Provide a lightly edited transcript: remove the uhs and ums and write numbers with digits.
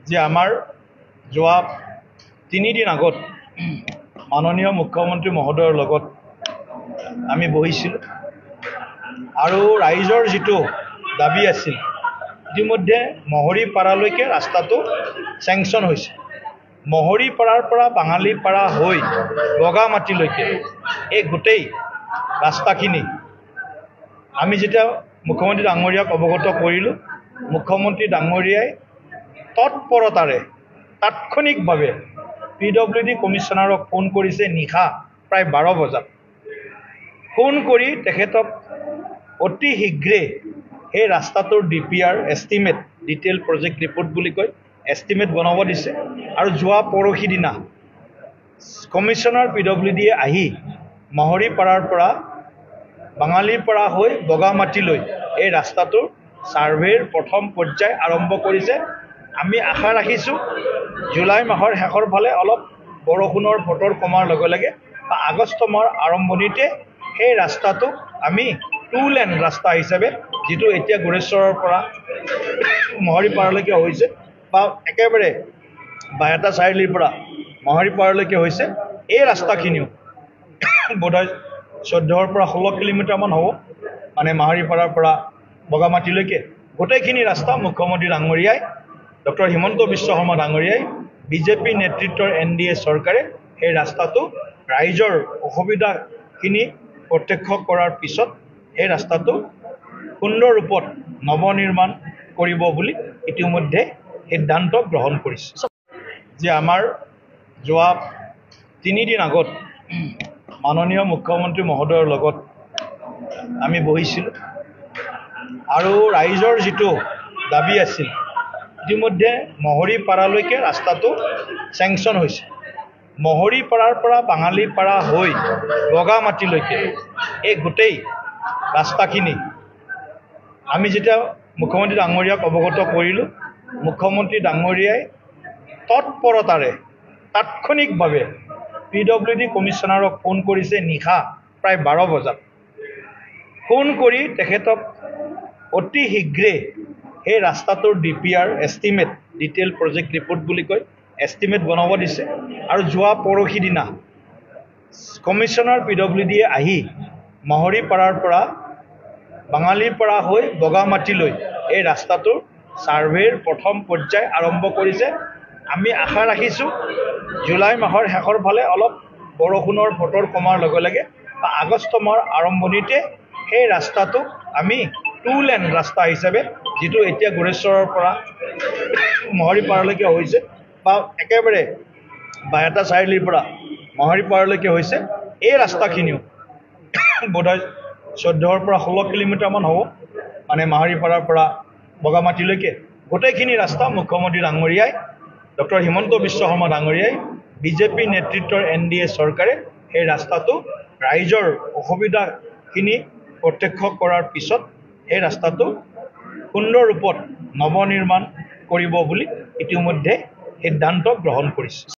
যে আমাৰ যোৱা 3 দিন আগত মাননীয় মুখ্যমন্ত্ৰী মহোদয়ৰ লগত আমি বহিছিলোঁ আৰু ৰাইজৰ যিটো দাবী আছিল ইতিমধ্যে মহৰীপাৰালৈকে ৰাস্তাটো চেংচন হৈছে। মহৰীপাৰাৰ পৰা বাঙালীপাৰা হৈ বগামাটিলৈকে এই গোটেই ৰাস্তাখিনি আমি যেতিয়া মুখ্যমন্ত্ৰী ডাঙৰীয়াক অৱগত কৰিলোঁ, মুখ্যমন্ত্ৰী ডাঙৰীয়াই তৎপৰতাৰে তাৎক্ষণিকভাৱে PWD কমিশ্যনাৰক ফোন কৰিছে নিশা প্ৰায় 12 বজাত। ফোন কৰি তেখেতক অতি শীঘ্ৰে সেই ৰাস্তাটোৰ DPR estimate, detail project report বুলি কয়, এষ্টিমেট বনাব দিছে। আৰু যোৱা পৰহি দিনা কমিশ্যনাৰ PWDয়ে আহি মহৰীপাৰাৰ পৰা বাঙালীপাৰা হৈ বগামাটিলৈ এই ৰাস্তাটোৰ ছাৰ্ভেৰ প্ৰথম পৰ্যায় আৰম্ভ কৰিছে। আমি আশা ৰাখিছোঁ জুলাই মাহৰ শেষৰ ফালে অলপ বৰষুণৰ বতৰ কমাৰ লগে লগে বা আগষ্ট মাহৰ আৰম্ভণিতে সেই ৰাস্তাটোক আমি 2 লেন ৰাস্তা হিচাপে, যিটো এতিয়া গোৰেশ্বৰৰ পৰা মহৰীপাৰালৈকে হৈছে বা একেবাৰে বায়তা চাৰিআলিৰ পৰা মহৰীপাৰালৈকে হৈছে, এই ৰাস্তাখিনিও বোধহয় 14 পৰা 16 কিলোমিটাৰমান হ'ব, মানে মহৰীপাৰাৰ পৰা বগামাটিলৈকে গোটেইখিনি ৰাস্তা মুখ্যমন্ত্ৰী ডাঙৰীয়াই, ডক্টৰ হিমন্ত বিশ্ব শৰ্মা ডাঙৰীয়াই, বিজেপি নেতৃত্বৰ NDA চৰকাৰে সেই ৰাস্তাটো ৰাইজৰ অসুবিধাখিনি প্ৰত্যক্ষ কৰাৰ পিছত এই ৰাস্তাটো সুন্দৰ ৰূপত নৱনিৰ্মাণ কৰিব বুলি ইতিমধ্যে সিদ্ধান্ত গ্ৰহণ কৰিছে। যে আমাৰ যোৱা 3 দিন আগত মাননীয় মুখ্যমন্ত্ৰী মহোদয়ৰ লগত আমি বহিছিলোঁ আৰু ৰাইজৰ যিটো দাবী আছিল ইতিমধ্যে মহৰীপাৰালৈকে ৰাস্তাটো চেংচন হৈছে। মহৰীপাৰাৰ পৰা বাঙালীপাৰা হৈ বগামাটিলৈকে এই গোটেই ৰাস্তাখিনি আমি যেতিয়া মুখ্যমন্ত্ৰী ডাঙৰীয়াক অৱগত কৰিলোঁ, মুখ্যমন্ত্ৰী ডাঙৰীয়াই তৎপৰতাৰে তাৎক্ষণিকভাৱে PWD কমিশ্যনাৰক ফোন কৰিছে নিশা প্ৰায় 12 বজাত। ফোন কৰি তেখেতক অতি শীঘ্ৰে সেই ৰাস্তাটোৰ DPR estimate, detail project report বুলি কয়, এষ্টিমেট বনাব দিছে। আৰু যোৱা পৰহি দিনা কমিশ্যনাৰ PWDয়ে আহি মহৰীপাৰাৰ পৰা বাঙালীপাৰা হৈ বগামাটিলৈ এই ৰাস্তাটোৰ ছাৰ্ভেৰ প্ৰথম পৰ্যায় আৰম্ভ কৰিছে। আমি আশা ৰাখিছোঁ জুলাই মাহৰ শেষৰ ফালে অলপ বৰষুণৰ বতৰ কমাৰ লগে লগে বা আগষ্ট মাহৰ আৰম্ভণিতে সেই ৰাস্তাটোক আমি 2 লেন ৰাস্তা হিচাপে, যিটো এতিয়া গোৰেশ্বৰৰ পৰা মহৰীপাৰালৈকে হৈছে বা একেবাৰে বায়তা চাৰিআলিৰ পৰা মহৰীপাৰালৈকে হৈছে, এই ৰাস্তাখিনিও বোধহয় 14 পৰা 16 কিলোমিটাৰমান হ'ব, মানে মহৰীপাৰাৰ পৰা বগামাটিলৈকে গোটেইখিনি ৰাস্তা মুখ্যমন্ত্ৰী ডাঙৰীয়াই, ডক্টৰ হিমন্ত বিশ্ব শৰ্মা ডাঙৰীয়াই, বিজেপি নেতৃত্বৰ NDA চৰকাৰে সেই ৰাস্তাটো ৰাইজৰ অসুবিধাখিনি প্ৰত্যক্ষ কৰাৰ পিছত এই ৰাস্তাটো সুন্দৰ ৰূপত নৱনিৰ্মাণ কৰিব বুলি ইতিমধ্যে সিদ্ধান্ত গ্ৰহণ কৰিছে।